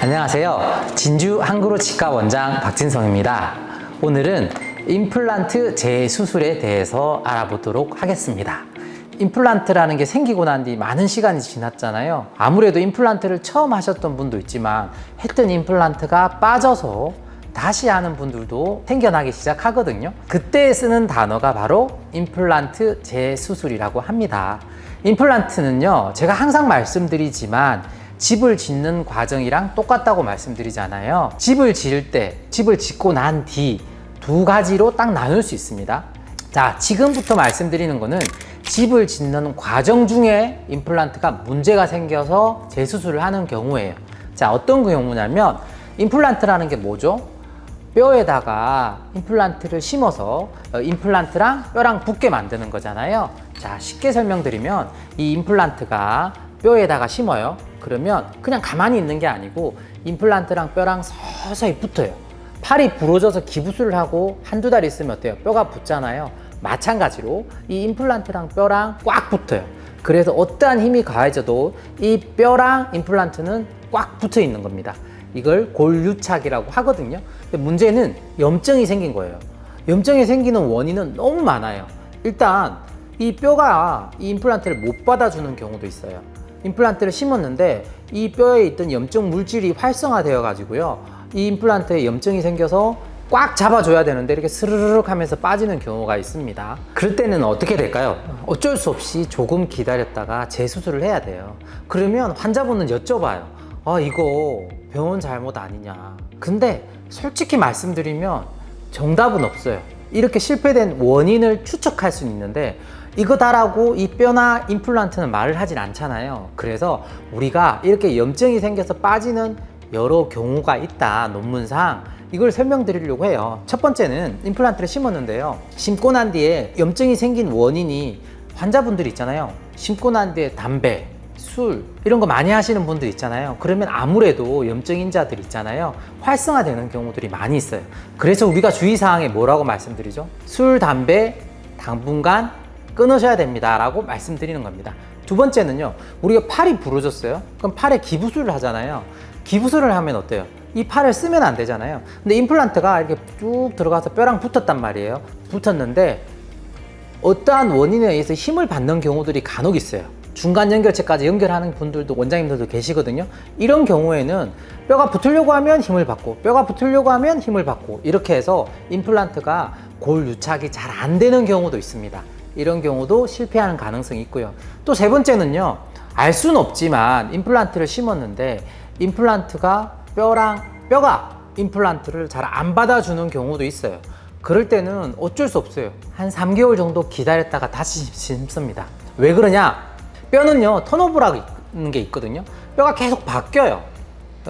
안녕하세요. 진주 한그로 치과 원장 박진성입니다. 오늘은 임플란트 재수술에 대해서 알아보도록 하겠습니다. 임플란트라는 게 생기고 난 뒤 많은 시간이 지났잖아요. 아무래도 임플란트를 처음 하셨던 분도 있지만 했던 임플란트가 빠져서 다시 하는 분들도 생겨나기 시작하거든요. 그때 쓰는 단어가 바로 임플란트 재수술이라고 합니다. 임플란트는요, 제가 항상 말씀드리지만 집을 짓는 과정이랑 똑같다고 말씀드리잖아요. 집을 지을 때, 집을 짓고 난 뒤 두 가지로 딱 나눌 수 있습니다. 자, 지금부터 말씀드리는 거는 집을 짓는 과정 중에 임플란트가 문제가 생겨서 재수술을 하는 경우예요. 자, 어떤 경우냐면 임플란트라는 게 뭐죠? 뼈에다가 임플란트를 심어서 임플란트랑 뼈랑 붙게 만드는 거잖아요. 자, 쉽게 설명드리면 이 임플란트가 뼈에다가 심어요. 그러면 그냥 가만히 있는 게 아니고 임플란트랑 뼈랑 서서히 붙어요. 팔이 부러져서 기부술을 하고 한두 달 있으면 어때요? 뼈가 붙잖아요. 마찬가지로 이 임플란트랑 뼈랑 꽉 붙어요. 그래서 어떠한 힘이 가해져도 이 뼈랑 임플란트는 꽉 붙어 있는 겁니다. 이걸 골유착이라고 하거든요. 근데 문제는 염증이 생긴 거예요. 염증이 생기는 원인은 너무 많아요. 일단 이 뼈가 이 임플란트를 못 받아주는 경우도 있어요. 임플란트를 심었는데 이 뼈에 있던 염증 물질이 활성화되어 가지고요, 이 임플란트에 염증이 생겨서 꽉 잡아줘야 되는데 이렇게 스르륵 하면서 빠지는 경우가 있습니다. 그럴 때는 어떻게 될까요? 어쩔 수 없이 조금 기다렸다가 재수술을 해야 돼요. 그러면 환자분은 여쭤봐요. 이거 병원 잘못 아니냐. 근데 솔직히 말씀드리면 정답은 없어요. 이렇게 실패된 원인을 추측할 수는 있는데 이거다라고 이 뼈나 임플란트는 말을 하진 않잖아요. 그래서 우리가 이렇게 염증이 생겨서 빠지는 여러 경우가 있다, 논문상. 이걸 설명드리려고 해요. 첫 번째는 임플란트를 심었는데요, 심고 난 뒤에 염증이 생긴 원인이 환자분들 있잖아요. 심고 난 뒤에 담배, 술 이런 거 많이 하시는 분들 있잖아요. 그러면 아무래도 염증인자들 있잖아요, 활성화되는 경우들이 많이 있어요. 그래서 우리가 주의사항에 뭐라고 말씀드리죠? 술, 담배 당분간 끊으셔야 됩니다 라고 말씀드리는 겁니다. 두 번째는요, 우리가 팔이 부러졌어요. 그럼 팔에 기부술을 하잖아요. 기부술을 하면 어때요? 이 팔을 쓰면 안 되잖아요. 근데 임플란트가 이렇게 쭉 들어가서 뼈랑 붙었단 말이에요. 붙었는데 어떠한 원인에 의해서 힘을 받는 경우들이 간혹 있어요. 중간 연결체까지 연결하는 분들도, 원장님들도 계시거든요. 이런 경우에는 뼈가 붙으려고 하면 힘을 받고, 뼈가 붙으려고 하면 힘을 받고, 이렇게 해서 임플란트가 골 유착이 잘 안 되는 경우도 있습니다. 이런 경우도 실패하는 가능성이 있고요. 또 세 번째는요, 알 수는 없지만 임플란트를 심었는데 임플란트가 뼈가 임플란트를 잘 안 받아주는 경우도 있어요. 그럴 때는 어쩔 수 없어요. 한 3개월 정도 기다렸다가 다시 심습니다. 왜 그러냐? 뼈는요, 턴오버라는 게 있거든요. 뼈가 계속 바뀌어요.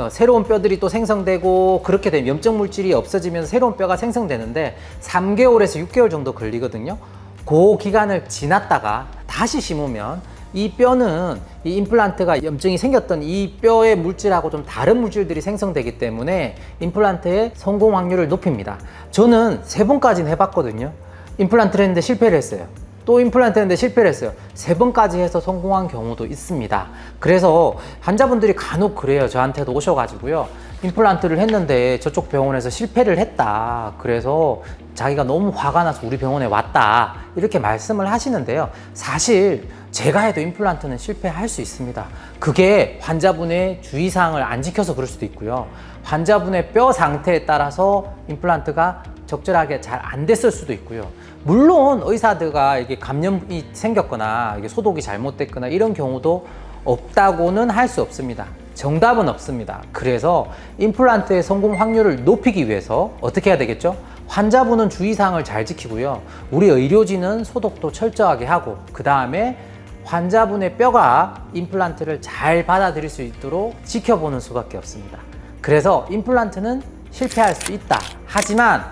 새로운 뼈들이 또 생성되고, 그렇게 되면 염증 물질이 없어지면서 새로운 뼈가 생성되는데 3개월에서 6개월 정도 걸리거든요. 그 기간을 지났다가 다시 심으면 이 뼈는 이 임플란트가 염증이 생겼던 이 뼈의 물질하고 좀 다른 물질들이 생성되기 때문에 임플란트의 성공 확률을 높입니다. 저는 3번까지는 해봤거든요. 임플란트를 했는데 실패를 했어요. 또 임플란트 했는데 실패를 했어요. 3번까지 해서 성공한 경우도 있습니다. 그래서 환자분들이 간혹 그래요. 저한테도 오셔가지고요, 임플란트를 했는데 저쪽 병원에서 실패를 했다, 그래서 자기가 너무 화가 나서 우리 병원에 왔다, 이렇게 말씀을 하시는데요. 사실 제가 해도 임플란트는 실패할 수 있습니다. 그게 환자분의 주의사항을 안 지켜서 그럴 수도 있고요, 환자분의 뼈 상태에 따라서 임플란트가 적절하게 잘 안 됐을 수도 있고요. 물론 의사들과 이게 감염이 생겼거나 이게 소독이 잘못됐거나 이런 경우도 없다고는 할 수 없습니다. 정답은 없습니다. 그래서 임플란트의 성공 확률을 높이기 위해서 어떻게 해야 되겠죠? 환자분은 주의사항을 잘 지키고요, 우리 의료진은 소독도 철저하게 하고, 그 다음에 환자분의 뼈가 임플란트를 잘 받아들일 수 있도록 지켜보는 수밖에 없습니다. 그래서 임플란트는 실패할 수 있다. 하지만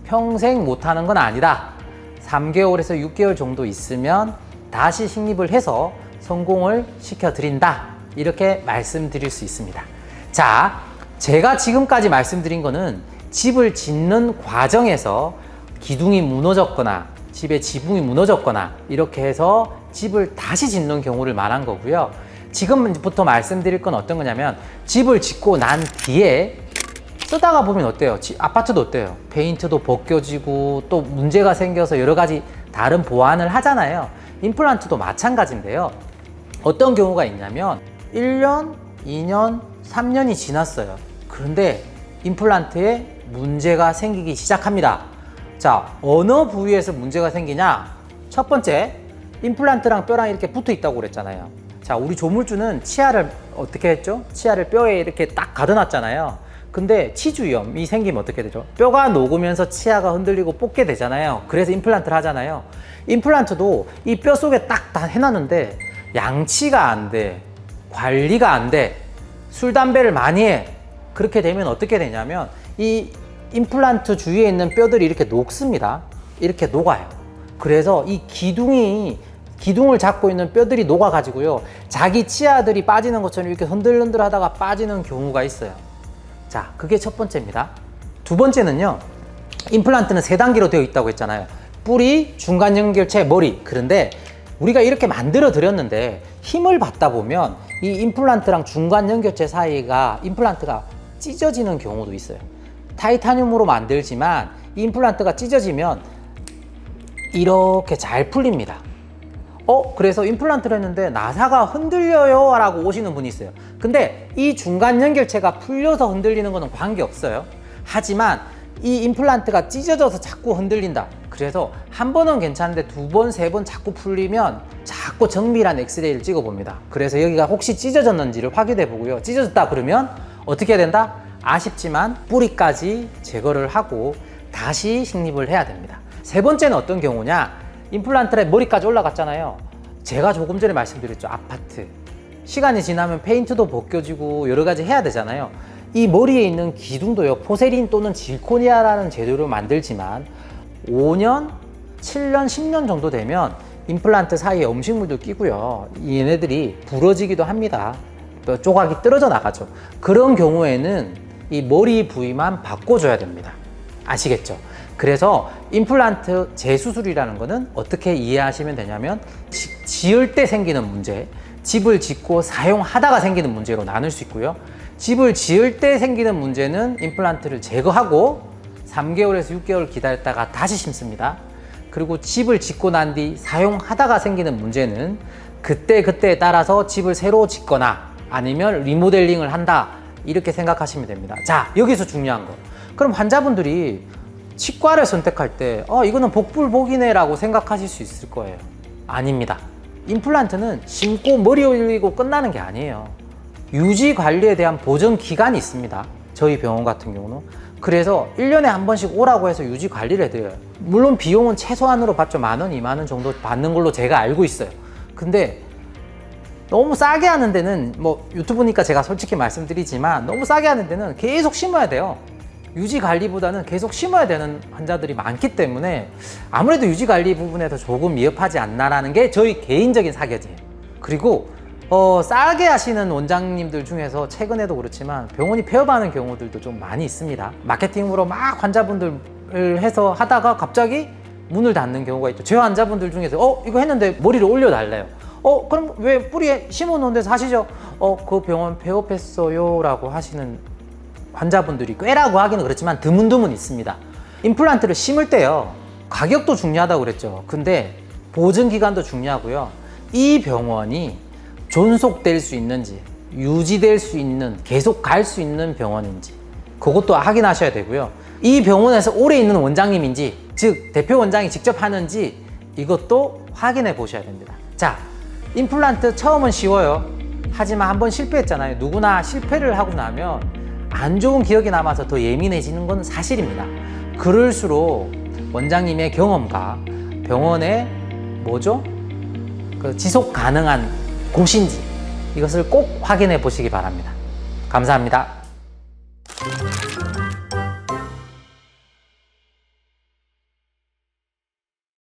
평생 못하는 건 아니다. 3개월에서 6개월 정도 있으면 다시 식립을 해서 성공을 시켜드린다. 이렇게 말씀드릴 수 있습니다. 자, 제가 지금까지 말씀드린 거는 집을 짓는 과정에서 기둥이 무너졌거나 집의 지붕이 무너졌거나 이렇게 해서 집을 다시 짓는 경우를 말한 거고요. 지금부터 말씀드릴 건 어떤 거냐면 집을 짓고 난 뒤에 쓰다가 보면 어때요? 아파트도 어때요? 페인트도 벗겨지고 또 문제가 생겨서 여러 가지 다른 보완을 하잖아요. 임플란트도 마찬가지인데요. 어떤 경우가 있냐면 1년, 2년, 3년이 지났어요. 그런데 임플란트에 문제가 생기기 시작합니다. 자, 어느 부위에서 문제가 생기냐? 첫 번째, 임플란트랑 뼈랑 이렇게 붙어 있다고 그랬잖아요. 자, 우리 조물주는 치아를 어떻게 했죠? 치아를 뼈에 이렇게 딱 가둬놨잖아요. 근데 치주염이 생기면 어떻게 되죠? 뼈가 녹으면서 치아가 흔들리고 뽑게 되잖아요. 그래서 임플란트를 하잖아요. 임플란트도 이 뼈 속에 딱 다 해놨는데 양치가 안 돼, 관리가 안 돼, 술, 담배를 많이 해. 그렇게 되면 어떻게 되냐면 이 임플란트 주위에 있는 뼈들이 이렇게 녹습니다. 이렇게 녹아요. 그래서 이 기둥을 잡고 있는 뼈들이 녹아가지고요, 자기 치아들이 빠지는 것처럼 이렇게 흔들흔들 하다가 빠지는 경우가 있어요. 자, 그게 첫 번째입니다. 두 번째는요, 임플란트는 세 단계로 되어 있다고 했잖아요. 뿌리, 중간 연결체, 머리. 그런데 우리가 이렇게 만들어 드렸는데 힘을 받다 보면 이 임플란트랑 중간 연결체 사이가 임플란트가 찢어지는 경우도 있어요. 타이타늄으로 만들지만 이 임플란트가 찢어지면 이렇게 잘 풀립니다. 그래서 임플란트를 했는데 나사가 흔들려요 라고 오시는 분이 있어요. 근데 이 중간 연결체가 풀려서 흔들리는 거는 관계없어요. 하지만 이 임플란트가 찢어져서 자꾸 흔들린다. 그래서 한 번은 괜찮은데 두 번, 세 번 자꾸 풀리면 자꾸 정밀한 엑스레이를 찍어 봅니다. 그래서 여기가 혹시 찢어졌는지를 확인해 보고요. 찢어졌다 그러면 어떻게 해야 된다? 아쉽지만 뿌리까지 제거를 하고 다시 식립을 해야 됩니다. 세 번째는 어떤 경우냐? 임플란트에 머리까지 올라갔잖아요. 제가 조금 전에 말씀드렸죠. 아파트. 시간이 지나면 페인트도 벗겨지고 여러 가지 해야 되잖아요. 이 머리에 있는 기둥도요, 포세린 또는 질코니아라는 재료로 만들지만 5년, 7년, 10년 정도 되면 임플란트 사이에 음식물도 끼고요, 얘네들이 부러지기도 합니다. 또 조각이 떨어져 나가죠. 그런 경우에는 이 머리 부위만 바꿔줘야 됩니다. 아시겠죠? 그래서 임플란트 재수술이라는 거는 어떻게 이해하시면 되냐면 지을 때 생기는 문제, 집을 짓고 사용하다가 생기는 문제로 나눌 수 있고요. 집을 지을 때 생기는 문제는 임플란트를 제거하고 3개월에서 6개월 기다렸다가 다시 심습니다. 그리고 집을 짓고 난 뒤 사용하다가 생기는 문제는 그때그때에 따라서 집을 새로 짓거나 아니면 리모델링을 한다, 이렇게 생각하시면 됩니다. 자, 여기서 중요한 거. 그럼 환자분들이 치과를 선택할 때 이거는 복불복이네 라고 생각하실 수 있을 거예요. 아닙니다. 임플란트는 심고 머리 올리고 끝나는 게 아니에요. 유지 관리에 대한 보정 기간이 있습니다. 저희 병원 같은 경우는. 그래서 1년에 한 번씩 오라고 해서 유지 관리를 해드려요. 물론 비용은 최소한으로 받죠. 10,000원, 20,000원 정도 받는 걸로 제가 알고 있어요. 근데 너무 싸게 하는 데는, 뭐 유튜브니까 제가 솔직히 말씀드리지만, 너무 싸게 하는 데는 계속 심어야 돼요. 유지 관리보다는 계속 심어야 되는 환자들이 많기 때문에 아무래도 유지 관리 부분에서 조금 미흡하지 않나라는 게 저희 개인적인 사견이에요. 그리고 싸게 하시는 원장님들 중에서 최근에도 그렇지만 병원이 폐업하는 경우들도 좀 많이 있습니다. 마케팅으로 막 환자분들을 해서 하다가 갑자기 문을 닫는 경우가 있죠. 제 환자분들 중에서 이거 했는데 머리를 올려달래요. 그럼 왜 뿌리에 심어놓은 데서 하시죠? 그 병원 폐업했어요 라고 하시는 환자분들이 꽤라고 하기는 그렇지만 드문드문 있습니다. 임플란트를 심을 때요, 가격도 중요하다고 그랬죠. 근데 보증기간도 중요하고요, 이 병원이 존속될 수 있는지, 유지될 수 있는, 계속 갈 수 있는 병원인지 그것도 확인하셔야 되고요, 이 병원에서 오래 있는 원장님인지, 즉 대표 원장이 직접 하는지 이것도 확인해 보셔야 됩니다. 자, 임플란트 처음은 쉬워요. 하지만 한번 실패했잖아요. 누구나 실패를 하고 나면 안 좋은 기억이 남아서 더 예민해지는 건 사실입니다. 그럴수록 원장님의 경험과 병원의 그 지속 가능한 곳인지 이것을 꼭 확인해 보시기 바랍니다. 감사합니다.